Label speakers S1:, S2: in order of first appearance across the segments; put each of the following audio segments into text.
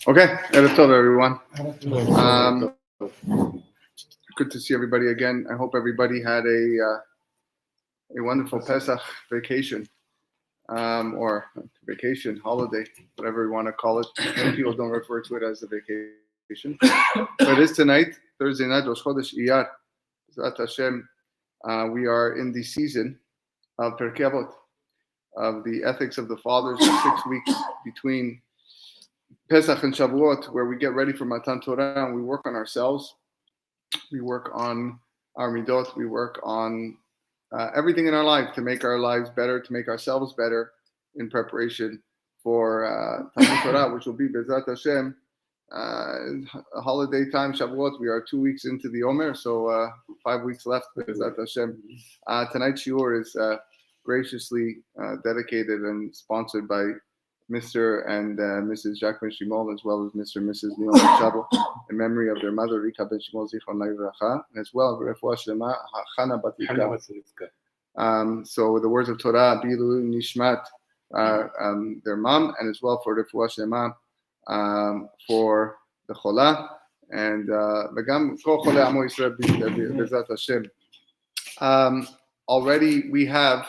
S1: Okay, Erev Tov, everyone. Good to see everybody again. I hope everybody had a wonderful Pesach vacation, or vacation, holiday, whatever you want to call it. Many people don't refer to it as a vacation. But it is tonight, Thursday night, Rosh Chodesh Iyar. B'ezrat Hashem, we are in the season of Pirke Avot, of the ethics of the fathers, the 6 weeks between Pesach and Shavuot, where we get ready for Matan Torah and we work on ourselves. We work on our midot. We work on everything in our life to make our lives better, to make ourselves better in preparation for Matan Torah, which will be B'ezrat Hashem, a holiday time, Shavuot. We are 2 weeks into the Omer, so 5 weeks left, B'ezrat Hashem. Tonight's shiur is graciously dedicated and sponsored by Mr. and Mrs. Jacques Ben Shimon, as well as Mr. and Mrs. Neil Chabo, in memory of their mother, Rika Ben Shimon Zichron Leivracha, and as well, Refuah Shlema, Chana Bat Rivka. So the words of Torah, Bilu Nishmat, their mom, and as well for Refuah Shlema, for the Chola, and Begam Kol Cholei Amo Yisrael B'ezrat Hashem. Already we have.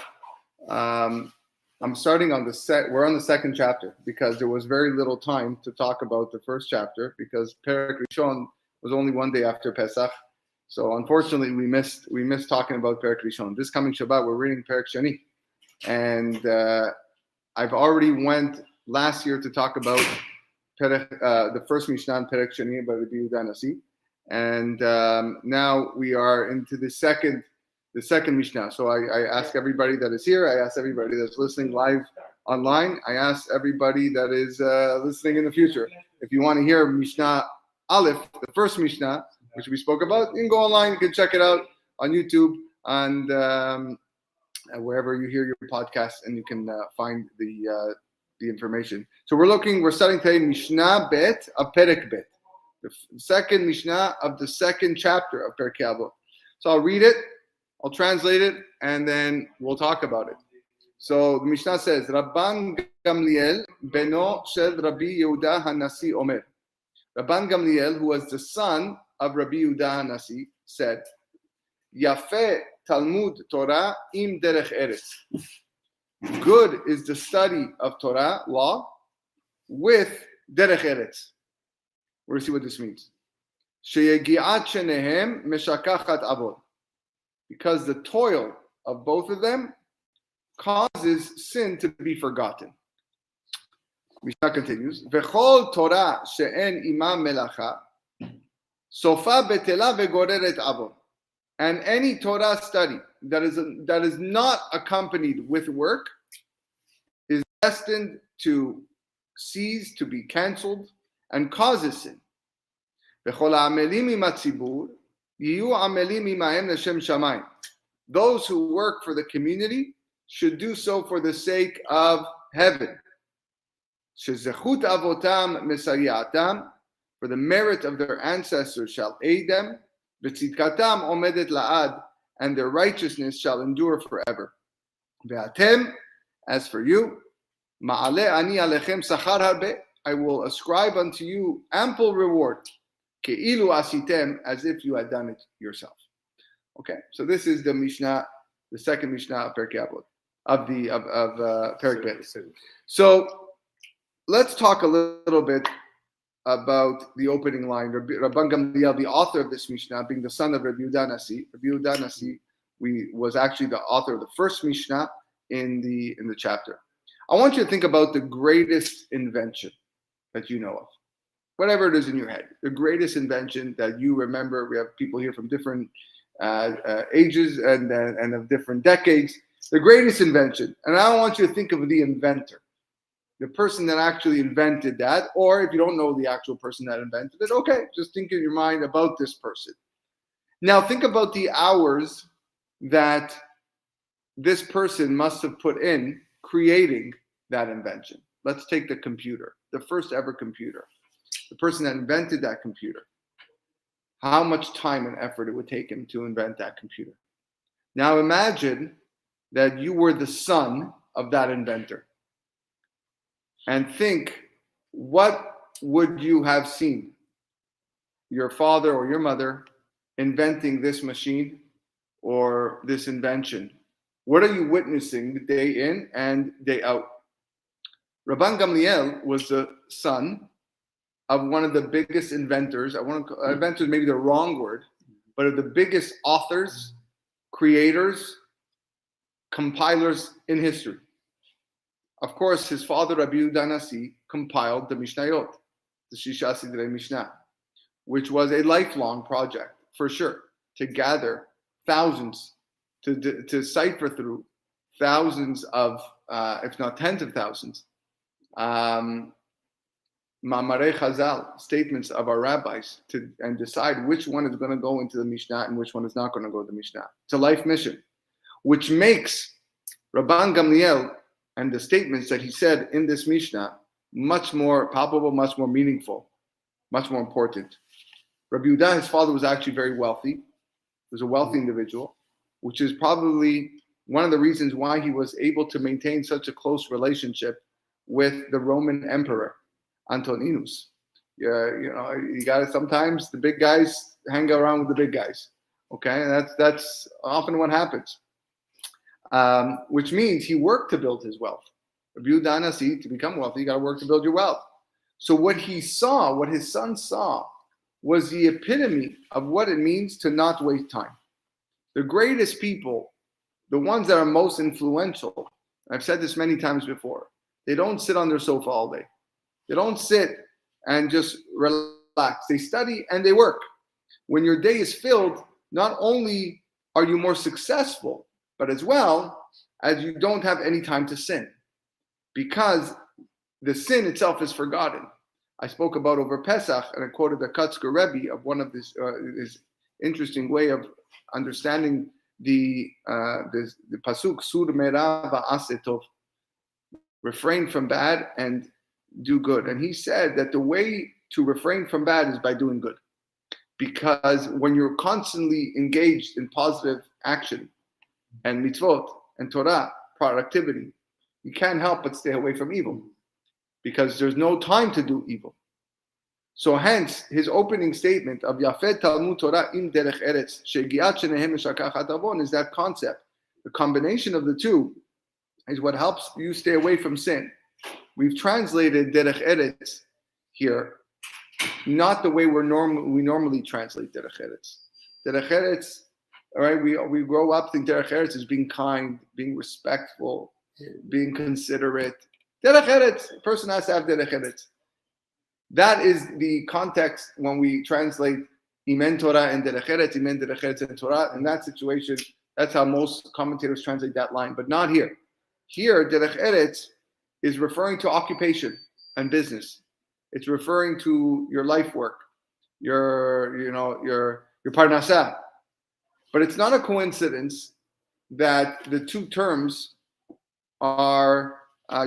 S1: I'm starting on we're on the second chapter because there was very little time to talk about the first chapter because Perek Rishon was only one day after Pesach. So unfortunately we missed talking about Perek Rishon. This coming Shabbat we're reading Perek Sheni. And I've already went last year to talk about the first Mishna in Perek Sheni by Rabbi Yehuda Nasi. And now we are into the second Mishnah. So I ask everybody that is here, I ask everybody that's listening live online, I ask everybody that is listening in the future. If you want to hear Mishnah Aleph, the first Mishnah, which we spoke about, you can go online, you can check it out on YouTube and wherever you hear your podcast, and you can find the information. So we're studying today Mishnah Bet of Perek Bet, the second Mishnah of the second chapter of Pirke Avot. So I'll read it, I'll translate it, and then we'll talk about it. So the Mishnah says, Rabban Gamliel beno shel Rabbi Yehuda Hanasi Omer. Rabban Gamliel, who was the son of Rabbi Yehuda Hanasi, said, Yafeh Talmud Torah im derech eretz. Good is the study of Torah, law, with derech eretz. We're going to see what this means. Sheyegiat shenehem meshakachat avod. Because the toil of both of them causes sin to be forgotten. Mishnah continues, V'chol Torah she'en ima melacha, sofa betela v'goreret avon. And any Torah study that is not accompanied with work is destined to cease, to be cancelled, and causes sin. V'chol ha'amelim im hatzibur, those who work for the community should do so for the sake of heaven. For the merit of their ancestors shall aid them, and their righteousness shall endure forever. As for you, I will ascribe unto you ample reward. Ke'ilu asitem, as if you had done it yourself. Okay, so this is the Mishnah, the second Mishnah of Pirke Avot, of Perek Bet. So let's talk a little bit about the opening line. Rabban Gamliel, the author of this Mishnah, being the son of Rabbi Yehuda Nasi. Rabbi Yehuda Nasi was actually the author of the first Mishnah in the chapter. I want you to think about the greatest invention that you know of. Whatever it is in your head, the greatest invention that you remember. We have people here from different ages and of different decades. The greatest invention, and I want you to think of the inventor, the person that actually invented that. Or if you don't know the actual person that invented it, okay, just think in your mind about this person. Now think about the hours that this person must have put in creating that invention. Let's take the computer, the first ever computer. The person that invented that computer, how much time and effort it would take him to invent that computer. Now imagine that you were the son of that inventor. And think what would you have seen your father or your mother inventing this machine or this invention? What are you witnessing day in and day out? Rabban Gamliel was the son of one of the biggest inventors. Inventors maybe the wrong word, but of the biggest authors, creators, compilers in history. Of course, his father, Rabbi Yehuda Nasi, compiled the Mishnayot, the Shisha Sidrei Mishnah, which was a lifelong project, for sure, to gather thousands, to cipher through thousands of, if not tens of thousands, Ma'amarei Chazal, statements of our rabbis, and decide which one is going to go into the Mishnah and which one is not going to go to the Mishnah. It's a life mission, which makes Rabban Gamliel and the statements that he said in this Mishnah much more palpable, much more meaningful, much more important. Rabbi Yehuda, his father, was actually very wealthy. He was a wealthy individual, which is probably one of the reasons why he was able to maintain such a close relationship with the Roman Emperor, Antoninus. You got to sometimes the big guys hang around with the big guys. Okay, and that's often what happens. Which means he worked to build his wealth. Rabbi Yehuda Nasi, to become wealthy, you got to work to build your wealth. So what he saw, what his son saw, was the epitome of what it means to not waste time. The greatest people, the ones that are most influential, I've said this many times before, they don't sit on their sofa all day. They don't sit and just relax. They study and they work. When your day is filled, not only are you more successful, but as well as you don't have any time to sin, because the sin itself is forgotten. I spoke about over Pesach, and I quoted the Kutzker Rebbe of one of his interesting way of understanding the pasuk Sur Merah Va'aseh Tov, refrain from bad and do good. And he said that the way to refrain from bad is by doing good, because when you're constantly engaged in positive action and mitzvot and Torah, productivity, you can't help but stay away from evil, because there's no time to do evil. So hence, his opening statement of Yafet Talmud Torah im derech eretz shegiat shenehem meshakachat avon is that concept. The combination of the two is what helps you stay away from sin. We've translated derech eretz here, not the way we normally translate derech eretz. Derech eretz, all right, we grow up thinking derech eretz is being kind, being respectful, being considerate. Derech eretz, a person has to have derech eretz. That is the context when we translate imen Torah and derech eretz, imen derech eretz and Torah. In that situation, that's how most commentators translate that line, but not here. Here, derech eretz is referring to occupation and business. It's referring to your life work, your parnasah. But it's not a coincidence that the two terms are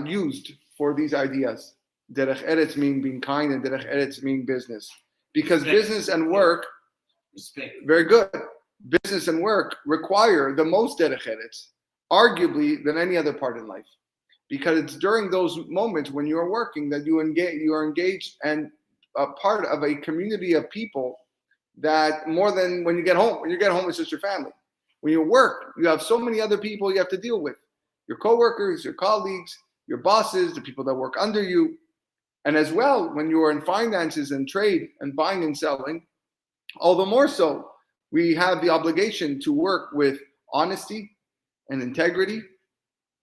S1: used for these ideas. Derech eretz meaning being kind, and derech eretz meaning business. Because business and work, very good. Business and work require the most derech eretz, arguably, than any other part in life. Because it's during those moments when you're working that you are engaged and a part of a community of people that more than when you get home. When you get home, it's just your family. When you work, you have so many other people you have to deal with. Your coworkers, your colleagues, your bosses, the people that work under you. And as well, when you are in finances and trade and buying and selling, all the more so, we have the obligation to work with honesty and integrity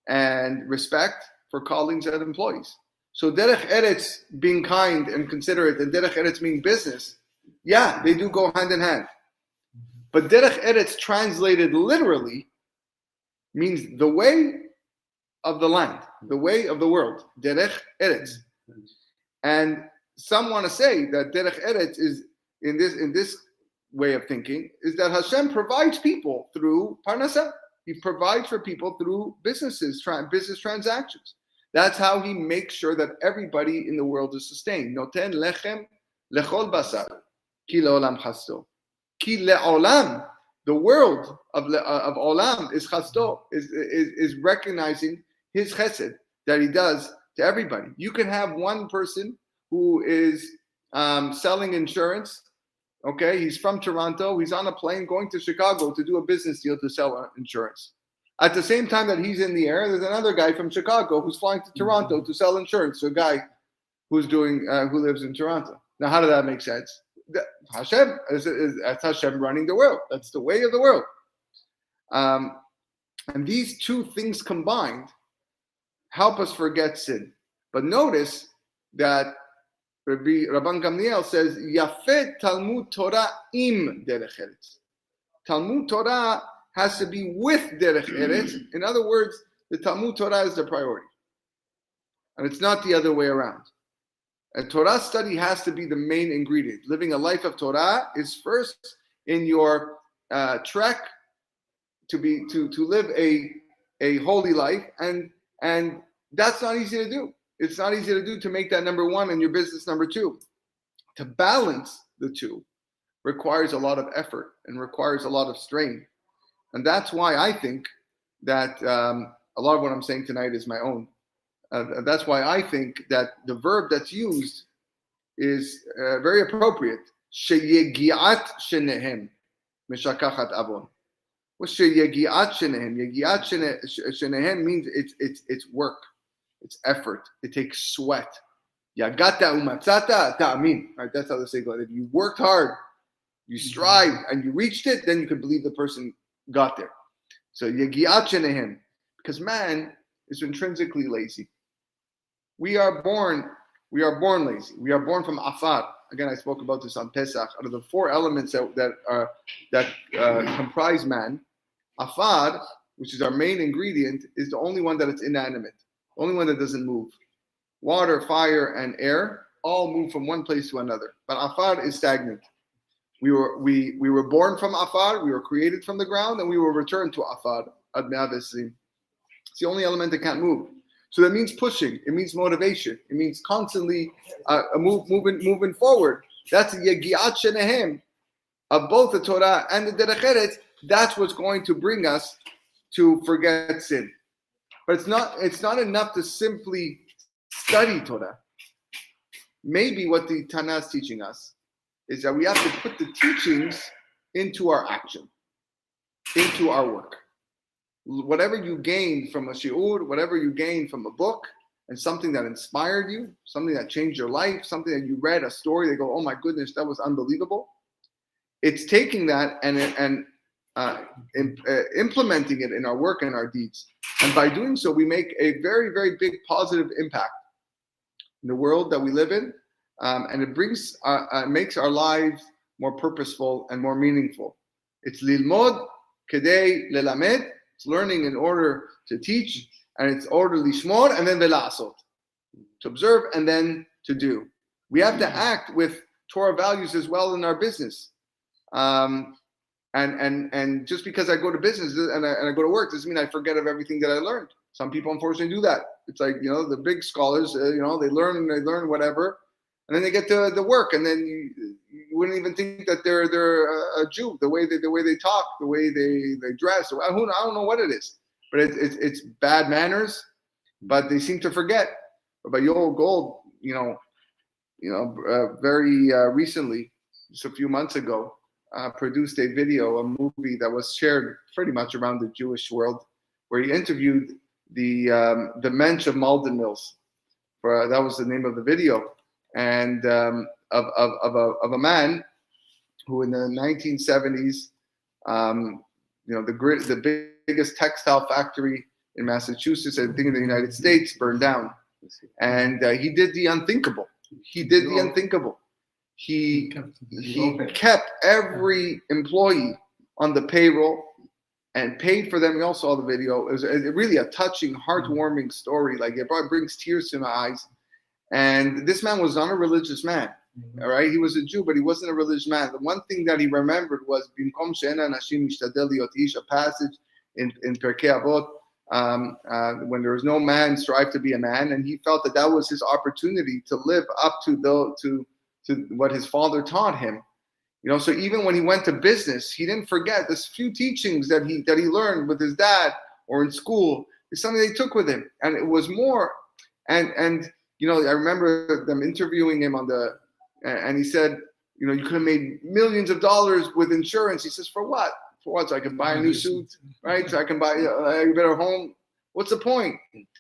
S1: and respect for colleagues and employees. So derech eretz, being kind and considerate, and derech eretz meaning business, yeah, they do go hand in hand. But derech eretz translated literally means the way of the land, the way of the world, derech eretz. And some want to say that derech eretz is in this way of thinking is that Hashem provides people through parnasah. He provides for people through business transactions. That's how he makes sure that everybody in the world is sustained. Noten lechem lechol basar ki leolam chasto. Ki leolam, the world of olam is chasto, is recognizing his chesed that he does to everybody. You can have one person who is selling insurance. Okay, he's from Toronto. He's on a plane going to Chicago to do a business deal to sell insurance. At the same time that he's in the air, there's another guy from Chicago who's flying to Toronto to sell insurance to a guy who lives in Toronto. Now, how does that make sense? Hashem that's Hashem running the world. That's the way of the world. And these two things combined help us forget sin. But notice that Rabban Gamliel says, Yafet Talmud Torah im derech eretz. Talmud Torah has to be with derech eretz. In other words, the Talmud Torah is the priority. And it's not the other way around. A Torah study has to be the main ingredient. Living a life of Torah is first in your trek to live a holy life, and that's not easy to do. It's not easy to do, to make that number one and your business number two. To balance the two requires a lot of effort and requires a lot of strain. And that's why I think that a lot of what I'm saying tonight is my own. That's why I think that the verb that's used is very appropriate. Sheyegiat shenehem meshakachat avon. What's sheyegiat shenehem? Yegiat shenehem means it's work, it's effort, it takes sweat. Yagata umatzata ta'amin. Right, that's how they say it. If you worked hard, you strived, and you reached it, then you could believe the person got there. So yegiat shenehem, because man is intrinsically lazy. We are born lazy. We are born from afar. Again, I spoke about this on Pesach. Out of the four elements that comprise man, afar, which is our main ingredient, is the only one that is inanimate, the only one that doesn't move. Water, fire, and air all move from one place to another, but afar is stagnant. We were born from afar. We were created from the ground, and we will return to afar. It's the only element that can't move. So that means pushing. It means motivation. It means constantly moving forward. That's the yegiat shenehem of both the Torah and the derech eretz. That's what's going to bring us to forget sin. But it's not enough to simply study Torah. Maybe what the Tanakh is teaching us is that we have to put the teachings into our action, into our work. Whatever you gain from a shi'ur, whatever you gain from a book, and something that inspired you, something that changed your life, something that you read, a story, they go, oh my goodness, that was unbelievable. It's taking that and implementing it in our work and our deeds. And by doing so, we make a very, very big positive impact in the world that we live in. And it makes our lives more purposeful and more meaningful. It's lilmod kedei lelamed. It's learning in order to teach, and it's order lishmor, and then velasot, to observe and then to do. We have to act with Torah values as well in our business. And just because I go to business and I go to work doesn't mean I forget of everything that I learned. Some people unfortunately do that. It's like, the big scholars, they learn whatever, and then they get to the work, and then you wouldn't even think that they're a Jew. The way they talk, the way they dress. I don't know what it is, but it's bad manners. But they seem to forget. But Yoel Gold, very recently, just a few months ago, produced a movie that was shared pretty much around the Jewish world, where he interviewed the Mensch of Malden Mills. That was the name of the video. And of a man who in the 1970s, the biggest textile factory in Massachusetts, I think in the United States, burned down. And he did the unthinkable. He kept every employee on the payroll and paid for them. We all saw the video. It was really a touching, heartwarming story. Like, it brings tears to my eyes. And this man was not a religious man, all right? He was a Jew, but he wasn't a religious man. The one thing that he remembered was a passage in Pirke Avot, when there was no man, strive to be a man. And he felt that was his opportunity to live up to what his father taught him. So even when he went to business, he didn't forget this few teachings that he learned with his dad or in school is something they took with him. And it was more, and I remember them interviewing him and he said, you could have made millions of dollars with insurance. He says, for what? For what? So I can buy a new suit, right? So I can buy a better home. What's the point?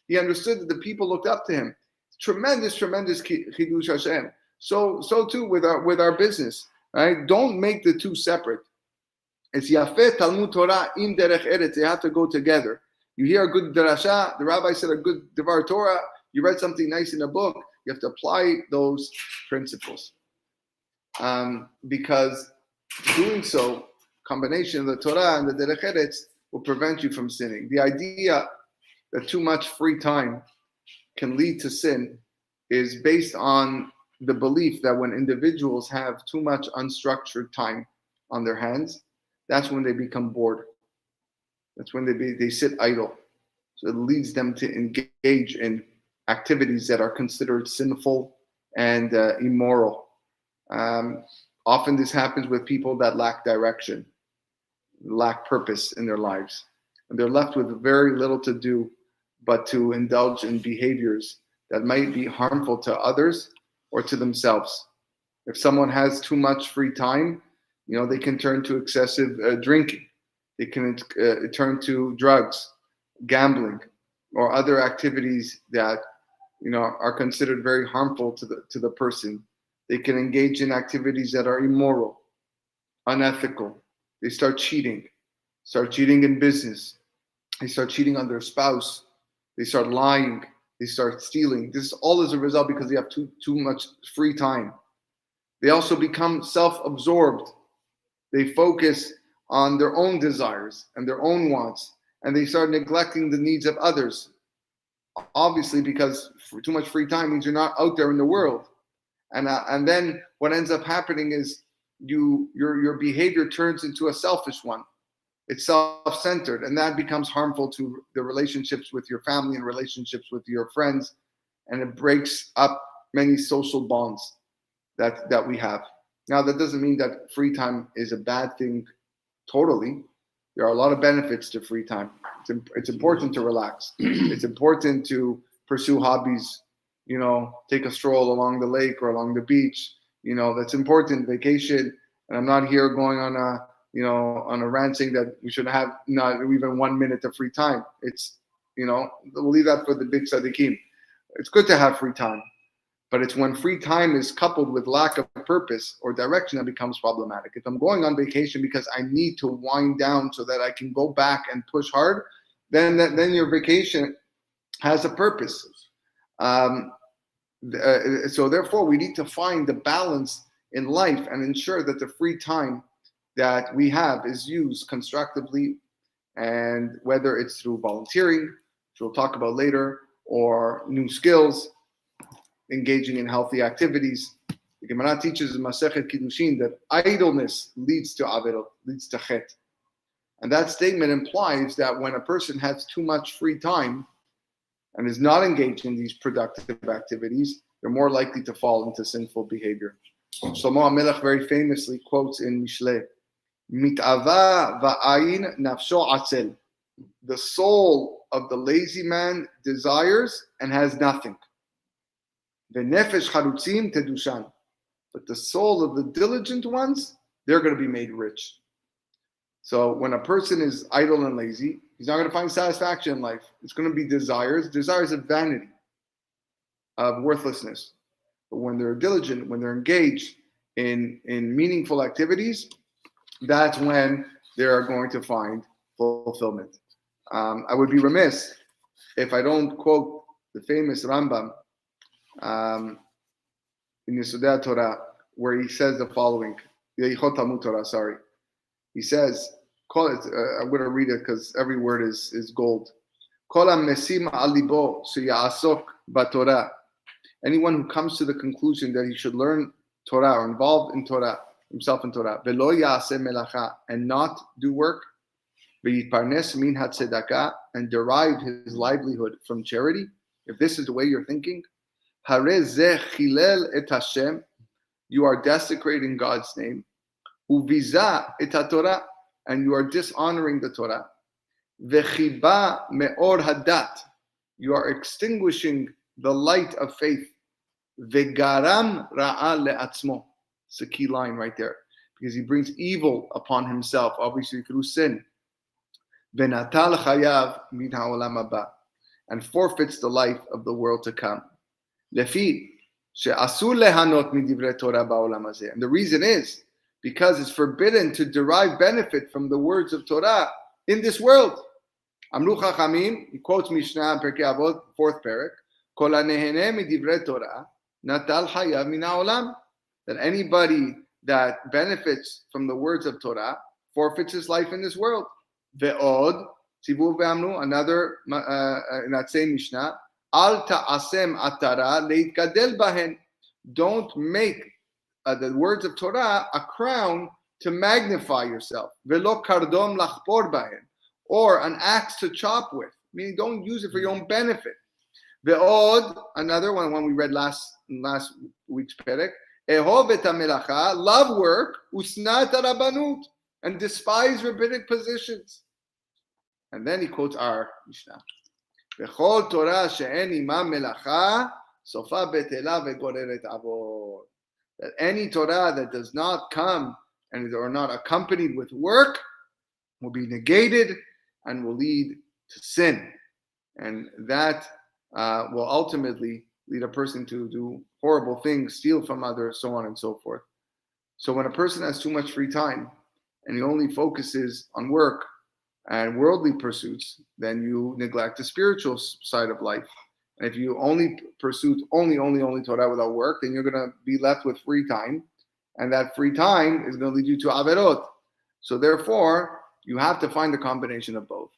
S1: He understood that the people looked up to him. Tremendous chidush Hashem. So too with our business, right? Don't make the two separate. It's Yafeh Talmud Torah im derech eretz. They have to go together. You hear a good drasha, the rabbi said a good Devar Torah, you read something nice in a book, you have to apply those principles. Because doing so, combination of the Torah and the derech eretz will prevent you from sinning. The idea that too much free time can lead to sin is based on the belief that when individuals have too much unstructured time on their hands, that's when they become bored. That's when they sit idle. So it leads them to engage in activities that are considered sinful and immoral. Often this happens with people that lack direction, lack purpose in their lives. And they're left with very little to do but to indulge in behaviors that might be harmful to others or to themselves. If someone has too much free time, they can turn to excessive drinking. They can turn to drugs, gambling, or other activities that are considered very harmful to the person. They can engage in activities that are immoral, unethical. They start cheating in business. They start cheating on their spouse. They start lying. They start stealing. This all is a result because they have too much free time. They also become self-absorbed. They focus on their own desires and their own wants, and they start neglecting the needs of others. Obviously, because for too much free time means you're not out there in the world. And then what ends up happening is your behavior turns into a selfish one. It's self-centered, and that becomes harmful to the relationships with your family and relationships with your friends, and it breaks up many social bonds that we have. Now, that doesn't mean that free time is a bad thing totally. There are a lot of benefits to free time. It's important to relax. It's important to pursue hobbies, take a stroll along the lake or along the beach. That's important, vacation. And I'm not here going on a rant saying that we should have not even 1 minute of free time. It's, we'll leave that for the big tzaddikim. It's good to have free time. But it's when free time is coupled with lack of purpose or direction that becomes problematic. If I'm going on vacation because I need to wind down so that I can go back and push hard, then your vacation has a purpose. So therefore, we need to find the balance in life and ensure that the free time that we have is used constructively, and whether it's through volunteering, which we'll talk about later, or new skills, engaging in healthy activities. The Gemara teaches in Masechet Kiddushin that idleness leads to averot, leads to chet. And that statement implies that when a person has too much free time and is not engaged in these productive activities, they're more likely to fall into sinful behavior. Shlomo HaMelech very famously quotes in Mishle, Mit'ava va'ayin nafsho atzel. The soul of the lazy man desires and has nothing. V'nefesh charutzim tedushan. But the soul of the diligent ones, they're going to be made rich. So when a person is idle and lazy, he's not going to find satisfaction in life. It's going to be desires of vanity, of worthlessness. But when they're diligent, when they're engaged in meaningful activities, that's when they are going to find fulfillment. I would be remiss if I don't quote the famous Rambam in Yesodei Torah, where he says the following, Yeichot Talmud Torah, sorry. He says, I'm going to read it because every word is gold. Kol ha-mesim al libo sheya'asok b'Torah. Anyone who comes to the conclusion that he should learn Torah or involve in Torah, himself in Torah, velo ya'aseh melacha, and not do work, v'yitparnes min hatzedakah, and derive his livelihood from charity, if this is the way you're thinking, harei zeh chilel et Hashem, you are desecrating God's name, uviza et haTorah, and you are dishonoring the Torah, vechiba me'or hadat, you are extinguishing the light of faith. Vegaram ra'a le'atzmo. It's a key line right there. Because he brings evil upon himself, obviously through sin. Venatal chayav min ha'olam haba. And forfeits the life of the world to come. Lefi she'asur lehanot midivrei Torah ba'olam hazeh. And the reason is because it's forbidden to derive benefit from the words of Torah in this world. Amru Chachamim, he quotes Mishna and Pirke Avot, 4th parak, Kol hanehene midivrei Torah natal chayav min ha'olam. That anybody that benefits from the words of Torah forfeits his life in this world. Ve'od, Tzivu ve'amnu, another in that same Mishnah, Al ta'asem atara leitgadel bahen. Don't make the words of Torah a crown to magnify yourself. Ve'lo kardom lachpor bahen. Or an axe to chop with. Meaning don't use it for your own benefit. Ve'od, another one we read last week's perek, Ehov et hamelacha, love work, usnat harabanut, and despise rabbinic positions. And then he quotes our Mishnah. V'chol Torah she'en ima melacha, sofa betela ve'goreret avot. That any Torah that does not come and are not accompanied with work will be negated and will lead to sin. And that will ultimately lead a person to do horrible things, steal from others, so on and so forth. So when a person has too much free time and he only focuses on work and worldly pursuits, then you neglect the spiritual side of life. And if you only pursue only Torah without work, then you're going to be left with free time. And that free time is going to lead you to averot. So therefore, you have to find a combination of both.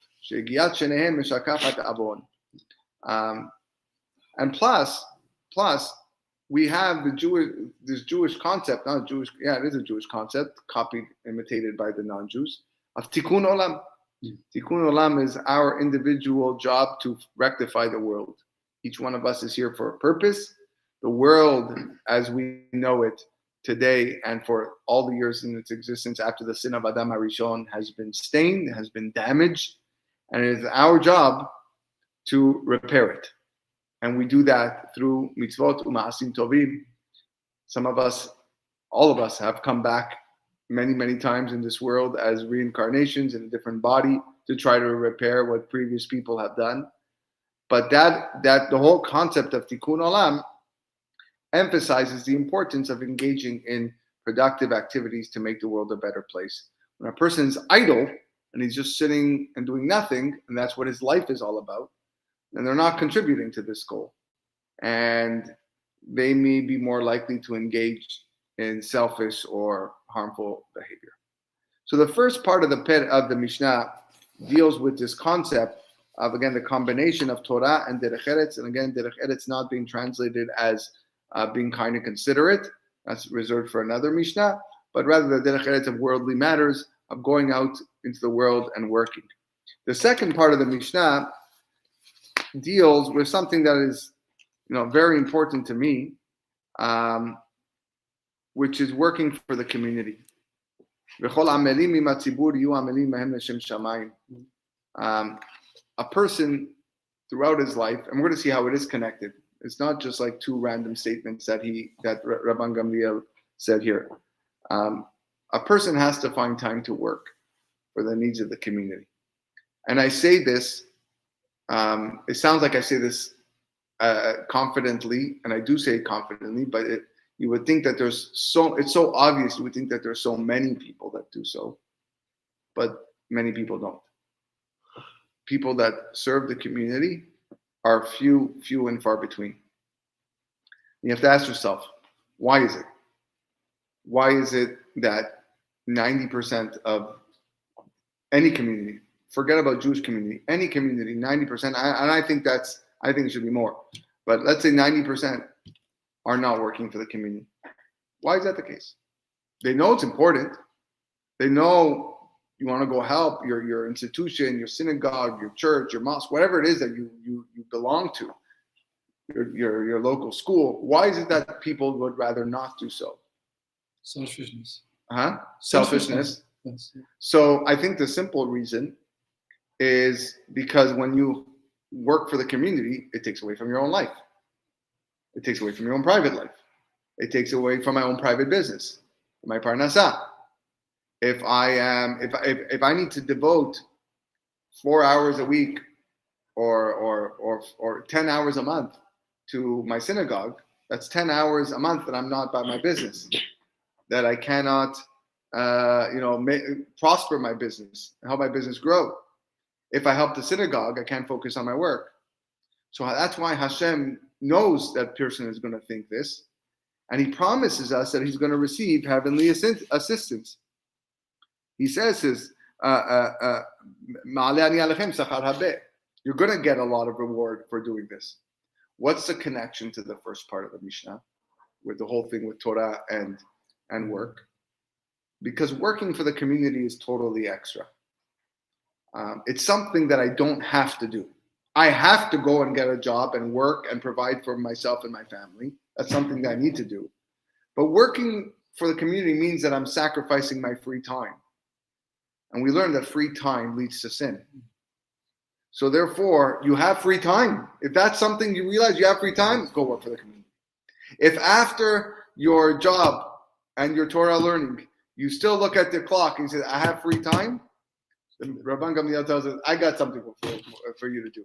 S1: And plus, we have this Jewish concept, not Jewish, yeah, it is a Jewish concept, copied, imitated by the non-Jews, of tikkun olam. Tikkun olam is our individual job to rectify the world. Each one of us is here for a purpose. The world, as we know it today and for all the years in its existence after the sin of Adam HaRishon, has been stained, has been damaged, and it is our job to repair it. And we do that through mitzvot u'ma'asim tovim. Some of us, all of us, have come back many, many times in this world as reincarnations in a different body to try to repair what previous people have done. But that the whole concept of tikkun olam emphasizes the importance of engaging in productive activities to make the world a better place. When a person is idle and he's just sitting and doing nothing, and that's what his life is all about, and they're not contributing to this goal. And they may be more likely to engage in selfish or harmful behavior. So the first part of the Mishnah deals with this concept of, again, the combination of Torah and Derech Eretz. And again, Derech Eretz not being translated as being kind and considerate. That's reserved for another Mishnah. But rather the Derech Eretz of worldly matters, of going out into the world and working. The second part of the Mishnah deals with something that is, very important to me, which is working for the community. A person throughout his life, and we're going to see how it is connected. It's not just like two random statements that Rabban Gamliel said here. A person has to find time to work for the needs of the community. And I say this, it sounds like I say this confidently, and I do say it confidently, but you would think that it's so obvious, you would think that there's so many people that do so, but many people don't. People that serve the community are few and far between. You have to ask yourself, why is it? Why is it that 90% of any community, forget about Jewish community, any community, 90%, and I think it should be more, but let's say 90% are not working for the community. Why is that the case? They know it's important. They know you want to go help your institution, your synagogue, your church, your mosque, whatever it is that you belong to, your local school. Why is it that people would rather not do so?
S2: Selfishness.
S1: Selfishness.
S2: Yes.
S1: So I think the simple reason is because when you work for the community, it takes away from your own life. It takes away from your own private life. It takes away from my own private business, my parnasah. If I need to devote 4 hours a week or 10 hours a month to my synagogue, that's 10 hours a month that I'm not about my business, that I cannot, prosper my business, help my business grow. If I help the synagogue, I can't focus on my work. So that's why Hashem knows that person is going to think this, and He promises us that He's going to receive heavenly assistance. He says, "You're going to get a lot of reward for doing this." What's the connection to the first part of the Mishnah, with the whole thing with Torah and work? Because working for the community is totally extra. It's something that I don't have to do. I have to go and get a job and work and provide for myself and my family. That's something that I need to do. But working for the community means that I'm sacrificing my free time. And we learned that free time leads to sin. So therefore, you have free time. If that's something you realize you have free time, go work for the community. If after your job and your Torah learning, you still look at the clock and you say, I have free time, then Rabban Gamliel tells us, I got something for you to do.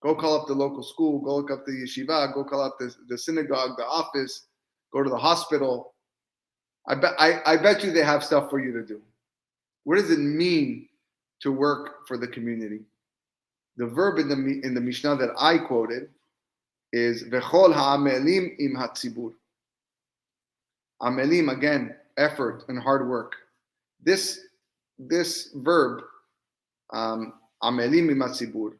S1: Go call up the local school, go look up the yeshiva, go call up the synagogue, the office, go to the hospital. I bet you they have stuff for you to do. What does it mean to work for the community? The verb in the Mishnah that I quoted is v'chol ha'amelim im hatzibur. Amelim, again, effort and hard work. This verb, amelim im hatzibur,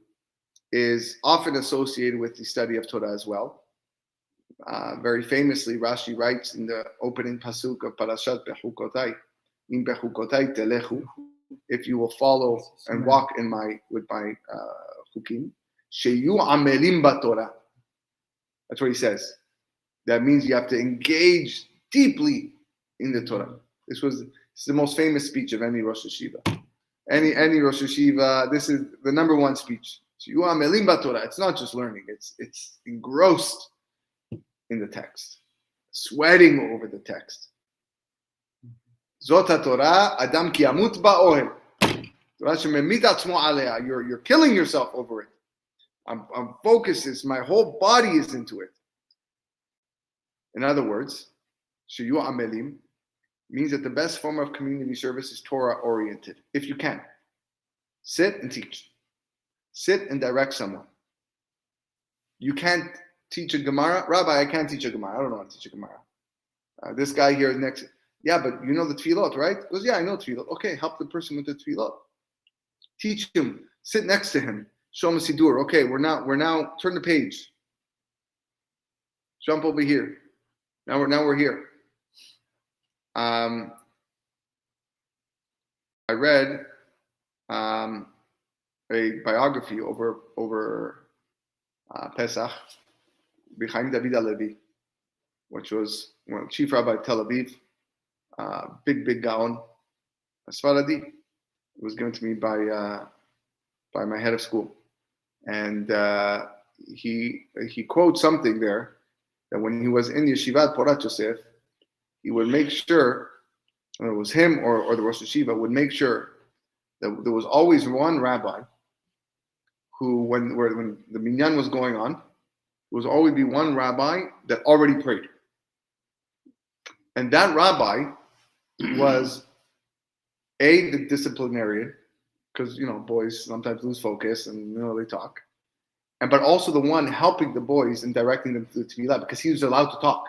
S1: is often associated with the study of Torah as well. Very famously, Rashi writes in the opening pasuk of Parashat Bechukotai, in Bechukotai telechu, if you will follow and walk with my chukim, sheyu amelim baTorah. That's what he says. That means you have to engage deeply in the Torah. This is the most famous speech of any Rosh Yeshiva. Any Rosh Yeshiva, this is the number one speech. Sheyu amelim baTorah. It's not just learning. It's engrossed in the text, sweating over the text. Zot HaTorah, Adam ki yamut ba'ohel. You're killing yourself over it. I'm focused. My whole body is into it. In other words, Sheyu Amelim means that the best form of community service is Torah-oriented, if you can. Sit and teach. Sit and direct someone. You can't teach a Gemara. Rabbi, I can't teach a Gemara. I don't know how to teach a Gemara. This guy here is next. Yeah, but you know the tefillot, right? He goes, yeah, I know tefillot. Okay, help the person with the tefillot. Teach him. Sit next to him. Show him a sidur. Okay, we're now turn the page. Jump over here. Now we're here. I read a biography over Pesach, B'chaim David HaLevi, which was chief rabbi of Tel Aviv, big gaon, a Sfaradi. It was given to me by my head of school, and he quotes something there that when he was in Yeshivat Porat Yosef, he would make sure, whether it was him or the Rosh Yeshiva, would make sure that there was always one rabbi who, when the minyan was going on, there was always be one rabbi that already prayed. And that rabbi was the disciplinarian, because boys sometimes lose focus and they talk, but also the one helping the boys and directing them to the tefillah, because he was allowed to talk.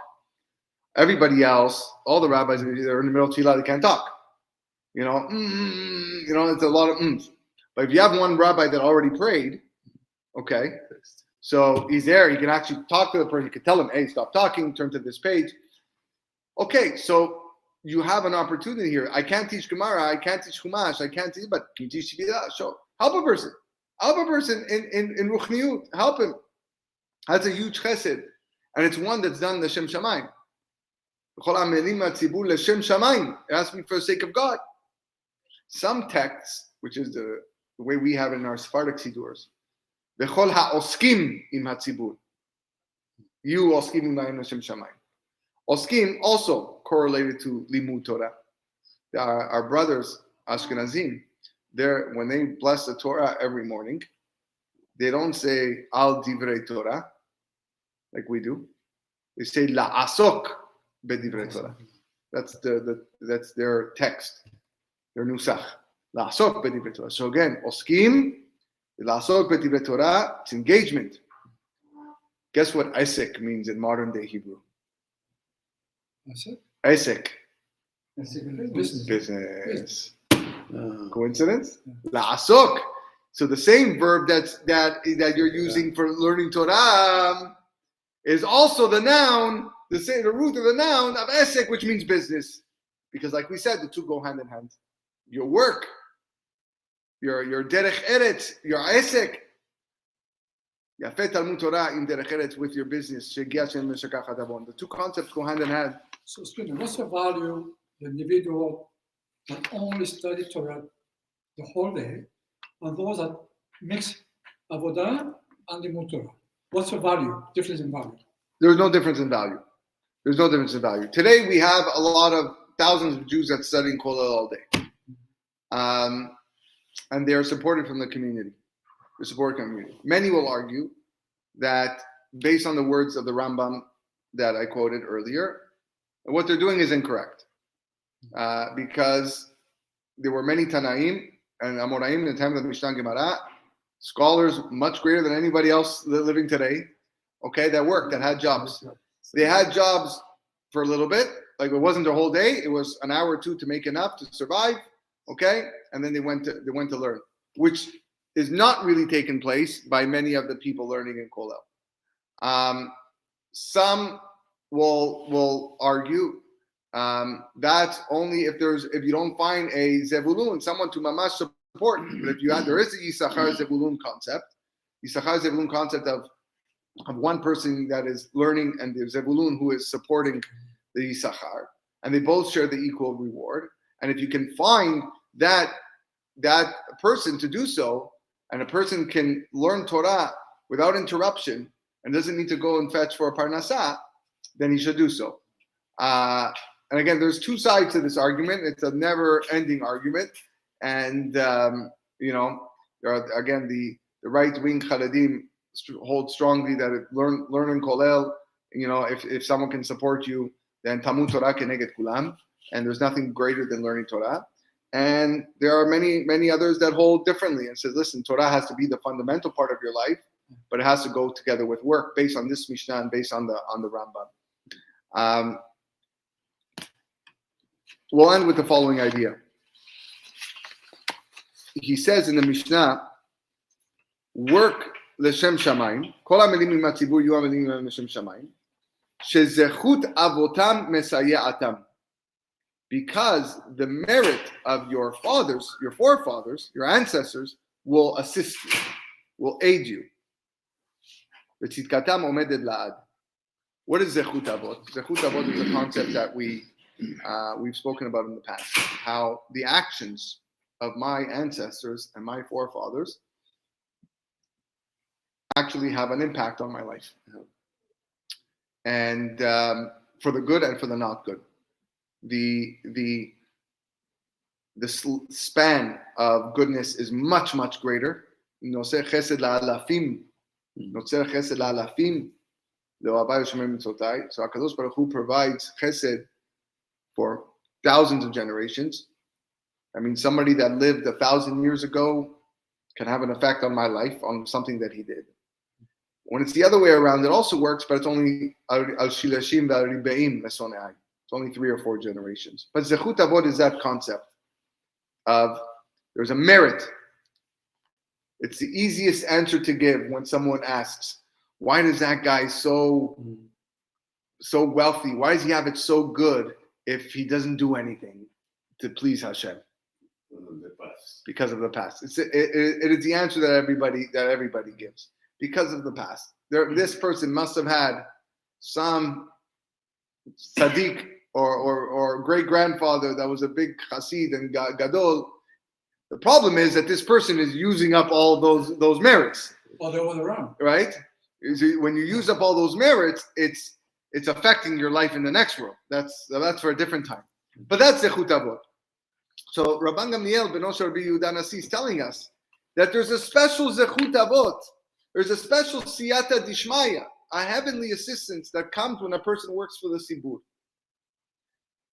S1: Everybody else, all the rabbis, they're in the middle of tefillah, they can't talk. It's a lot of ums. But if you have one rabbi that already prayed, okay, so he's there, he can actually talk to the person, he can tell him, hey, stop talking, turn to this page. Okay, so you have an opportunity here. I can't teach Gemara, I can't teach Chumash, but can you teach Tefillah? So help a person. Help a person in Ruchniut. Help him. That's a huge chesed. And it's one that's done l'shem shamayim. It has to be for the sake of God. Some texts, which is the way we have it in our Sephardic Sidurs, v'chol ha'oskim im hatzibur. You oskim imayim l'shem shamayim. Oskim also correlated to limud Torah. Our brothers Ashkenazim, when they bless the Torah every morning, they don't say al divrei Torah like we do. They say la'asok bedivrei Torah. That's that's their text, their nusach. La'asok bedivrei Torah. So again, oskim, la'asok bedivrei Torah, it's engagement. Guess what Isaac means in modern day Hebrew? Isaac. Business. Coincidence? La'asok. So the same verb that you're using for learning Torah is also the noun, the root of the noun of esek, which means business. Because like we said, the two go hand in hand. Your work, your derech eretz, your esek. Yafet Talmud Torah in derech eretz with your business. The two concepts go hand in hand.
S2: So, student, what's the value the individual that only study Torah the whole day, and those that mix avodah and limud Torah? What's the value? Difference in value?
S1: There's no difference in value. There's no difference in value. Today we have a lot of thousands of Jews that study in Kollel all day, and they are supported from the community. The support community. Many will argue that based on the words of the Rambam that I quoted earlier, what they're doing is incorrect. Because there were many Tanaim and Amoraim in the time of the Mishna and Gemara, scholars much greater than anybody else living today, okay, that worked, that had jobs. They had jobs for a little bit, like it wasn't their whole day, it was an hour or two to make enough to survive, okay, and then they went to learn, which is not really taken place by many of the people learning in Kollel. Some will argue that's only if you don't find a Zevulun, someone to mamash support. But if there is a Yisachar Zevulun concept of one person that is learning and the Zevulun who is supporting the Yisachar, and they both share the equal reward. And if you can find that person to do so, and a person can learn Torah without interruption and doesn't need to go and fetch for a parnasah, then he should do so. And again, there's two sides to this argument. It's a never-ending argument. And, again, the right-wing Charadim hold strongly that learning Kollel, if someone can support you, then Talmud Torah keneged kulam. And there's nothing greater than learning Torah. And there are many, many others that hold differently and says, listen, Torah has to be the fundamental part of your life, but it has to go together with work based on this Mishna and based on the Rambam. We'll end with the following idea. He says in the Mishnah, work l'shem shamayim, kol ha'melim im hatzibur yu ha'melim l'shem shamayim, shezechut avotam mesaya'atam. Because the merit of your fathers, your forefathers, your ancestors will assist you, will aid you. What is Zechut Avot? Zechut Avot is a concept that we've spoken about in the past. How the actions of my ancestors and my forefathers actually have an impact on my life, and for the good and for the not good. The span of goodness is much, much greater. So HaKadosh Baruch Hu provides chesed for thousands of generations. I mean, somebody that lived 1,000 years ago can have an effect on my life, on something that he did. When it's the other way around, it also works, but it's only al-shilashim v'al-ribeim lesonei. It's only 3 or 4 generations. But Zechut Avot is that concept of there's a merit. It's the easiest answer to give when someone asks, why is that guy so wealthy? Why does he have it so good if he doesn't do anything to please Hashem? Because of the past. It is the answer that everybody gives. Because of the past. This person must have had some tzaddik or great grandfather that was a big chassid and gadol. The problem is that this person is using up all those merits.
S2: Or the other way around.
S1: Right? When you use up all those merits, it's affecting your life in the next world. That's for a different time. But that's Zechut Avot. So Rabban Gamliel ben Osher Rabbi Yehuda Nasi is telling us that there's a special Zechut Avot. There's a special Siyata Dishmaya, a heavenly assistance that comes when a person works for the Sibur.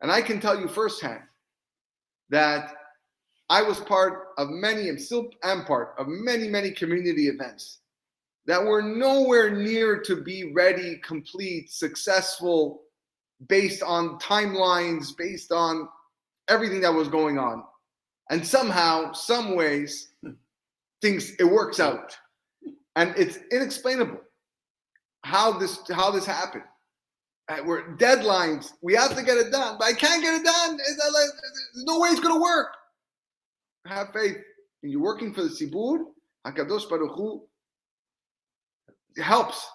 S1: And I can tell you firsthand that I was part of many, and still am part of many, many community events that were nowhere near to be ready, complete, successful, based on timelines, based on everything that was going on. And somehow, some ways, it works out. And it's inexplainable how this happened. We're deadlines. We have to get it done, but I can't get it done. There's no way it's going to work. Have faith. When you're working for the Sibur, HaKadosh Baruch Hu helps.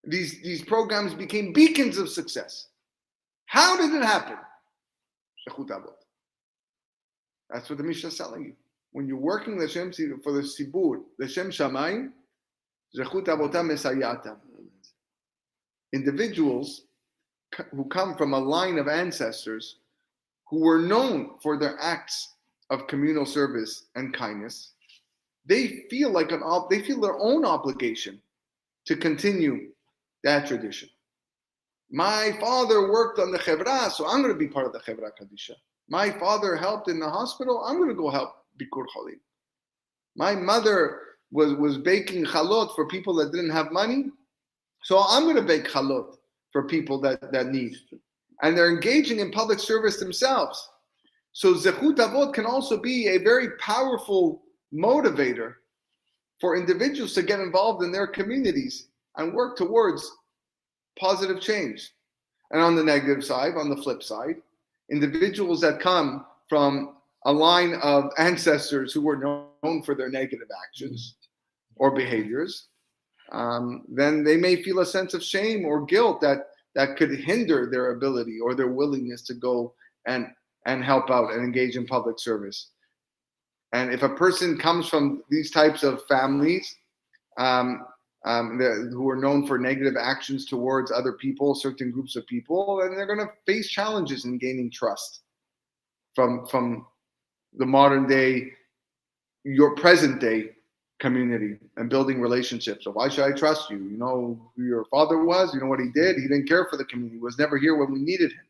S1: These programs became beacons of success. How did it happen? Zechut Avot. That's what the Mishna is telling you. When you're working for the Sibur, L'Shem Shamayim, Zechut Avotam Mesayatam. Individuals who come from a line of ancestors who were known for their acts of communal service and kindness, they feel their own obligation to continue that tradition. My father worked on the Chevra, so I'm going to be part of the Chevra Kadisha. My father helped in the hospital, I'm going to go help Bikur Cholim. My mother was baking chalot for people that didn't have money, so I'm going to bake chalot for people that need. And they're engaging in public service themselves. So Zechut Avot can also be a very powerful motivator for individuals to get involved in their communities and work towards positive change. And on the negative side, on the flip side, individuals that come from a line of ancestors who were known for their negative actions or behaviors, then they may feel a sense of shame or guilt that could hinder their ability or their willingness to go and help out and engage in public service. And if a person comes from these types of families who are known for negative actions towards other people, certain groups of people, then they're going to face challenges in gaining trust from the modern day, your present day community and building relationships. So why should I trust you? You know who your father was? You know what he did? He didn't care for the community. He was never here when we needed him.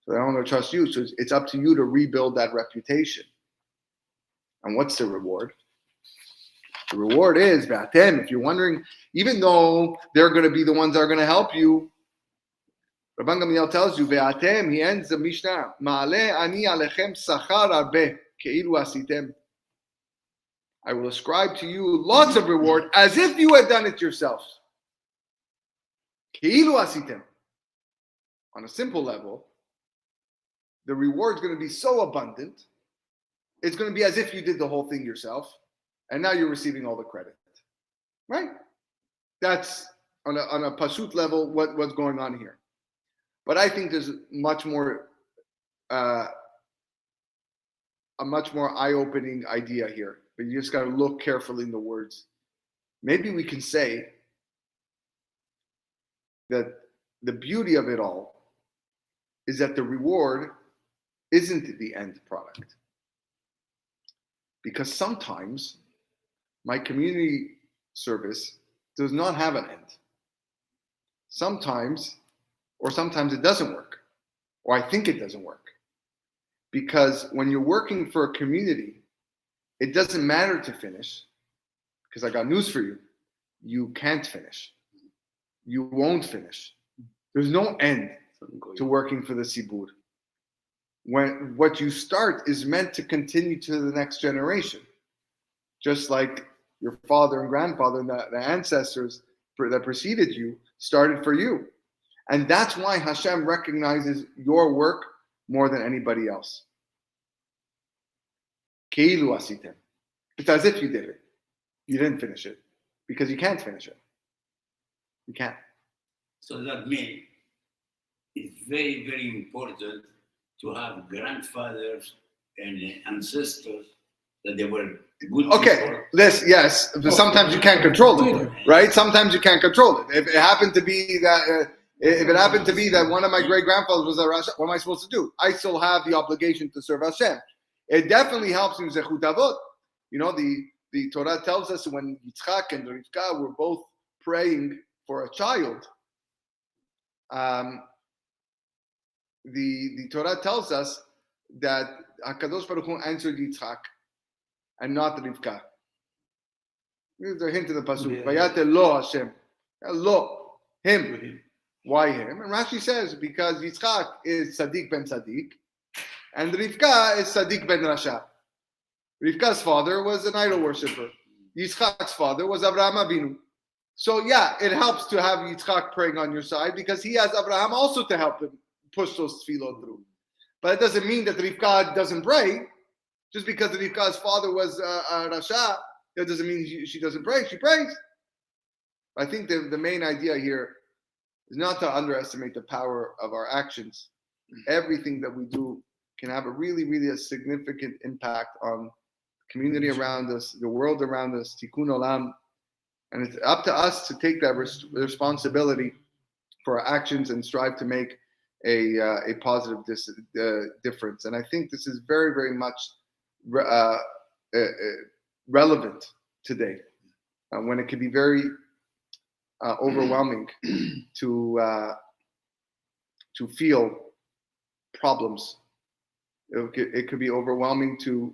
S1: So I don't want to trust you. So it's up to you to rebuild that reputation. And what's the reward? The reward is, Vatem, if you're wondering, even though they're going to be the ones that are going to help you, Rabban Gamliel tells you, Vatem, he ends the Mishna, Ma'ale ani alechem sachar arbe, keilu asitem. I will ascribe to you lots of reward as if you had done it yourself. Keilu asitem. On a simple level, the reward is going to be so abundant, it's going to be as if you did the whole thing yourself, and now you're receiving all the credit. Right? That's on a pashut level what's going on here. But I think there's much more a much more eye-opening idea here. But you just got to look carefully in the words. Maybe we can say that the beauty of it all is that the reward isn't the end product. Because sometimes my community service does not have an end. Sometimes it doesn't work, or I think it doesn't work. Because when you're working for a community, it doesn't matter to finish, because I got news for you. You can't finish. You won't finish. There's no end to working for the Sibur. When what you start is meant to continue to the next generation. Just like your father and grandfather and the ancestors that preceded you started for you. And that's why Hashem recognizes your work more than anybody else. Keilu asitem. It's as if you did it. You didn't finish it. Because you can't finish it. You can't.
S3: So that means it's very, very important to have grandfathers and ancestors that they were good
S1: Okay,
S3: people.
S1: yes, but sometimes you can't control it, right? Sometimes you can't control it. If it happened to be that, one of my great grandfathers was a Rasha, what am I supposed to do? I still have the obligation to serve Hashem. It definitely helps in Zechut Avot. You know, the Torah tells us when Yitzchak and Rivka were both praying for a child. The Torah tells us that HaKadosh Baruch Hu answered Yitzchak and not Rivka. Here's a hint of the pasuk. Vayatel lo Hashem. Lo, him. Why him? And Rashi says because Yitzchak is Sadiq ben Sadiq, and Rivka is Sadiq ben Rasha. Rivka's father was an idol worshiper. Yitzchak's father was Abraham Avinu. So yeah, it helps to have Yitzchak praying on your side because he has Abraham also to help him push those tefillot through. But it doesn't mean that Rivka doesn't pray. Just because Rivka's father was Rasha, that doesn't mean she doesn't pray. She prays. I think the main idea here is not to underestimate the power of our actions. Everything that we do can have a really, really a significant impact on the community around us, the world around us, tikkun olam. And it's up to us to take that responsibility for our actions and strive to make a positive difference. And I think this is very, very much relevant today, when it can be very overwhelming to feel problems. It could be overwhelming to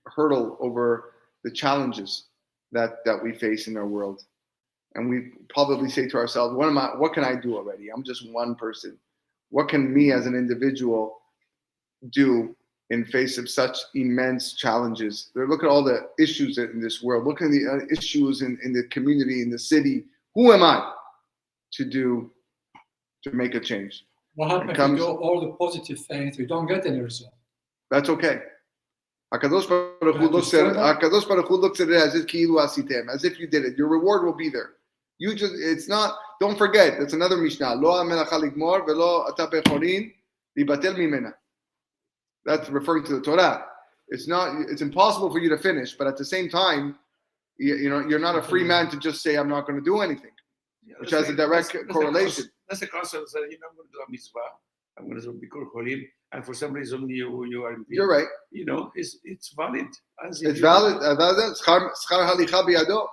S1: hurdle over the challenges that we face in our world. And we probably say to ourselves, what can I do already? I'm just one person. What can me as an individual do in face of such immense challenges? Look at all the issues in this world. Look at the issues in the community, in the city. Who am I to make a change?
S2: What happens if you do all the positive things, you don't get any result?
S1: That's okay. HaKadosh Baruch Hu looks at it as if ki'ilu asitem, as if you did it. Your reward will be there. It's not. Don't forget. That's another Mishna. Lo ha'melacha ligmor velo ata pechorin libatel mimena. That's referring to the Torah. It's impossible for you to finish, but at the same time, you're not a free man to just say I'm not going to do anything, which has a direct correlation.
S3: That's the concept that I'm going to do a mitzvah. I'm going to be Bikur Cholim, and for some reason you are.
S1: You're right.
S3: It's valid.
S1: It's valid. Schar halicha biyado.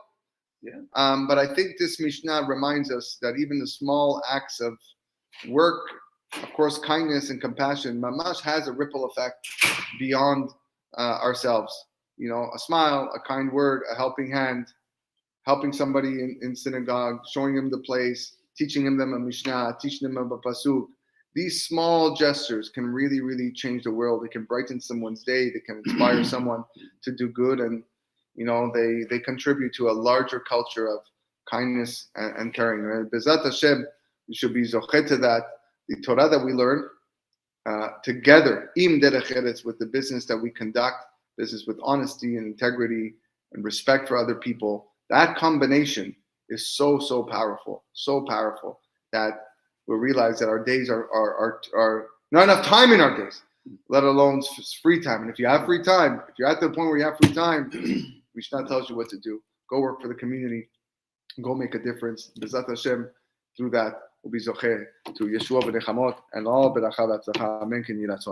S1: Yeah. But I think this Mishnah reminds us that even the small acts of work, of course, kindness and compassion, mamash has a ripple effect beyond ourselves. A smile, a kind word, a helping hand, helping somebody in synagogue, showing them the place, teaching them a Mishnah, teaching them a pasuk. These small gestures can really, really change the world. They can brighten someone's day. They can inspire someone to do good, and they contribute to a larger culture of kindness and caring. Bezat Hashem, we should be zocheh to that. The Torah that we learn together, im derech eretz, with the business that we conduct, business with honesty and integrity and respect for other people. That combination is so powerful that we'll realize that our days are not enough time in our days, let alone free time. And if you have free time, if you're at the point where you have free time, Mishna tells you what to do. Go work for the community. Go make a difference. Bezat Hashem, through that, we'll be zocheh to Yeshua v'nechamot and all beracha v'atzlacha. Amen.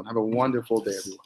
S1: Have a wonderful day, everyone.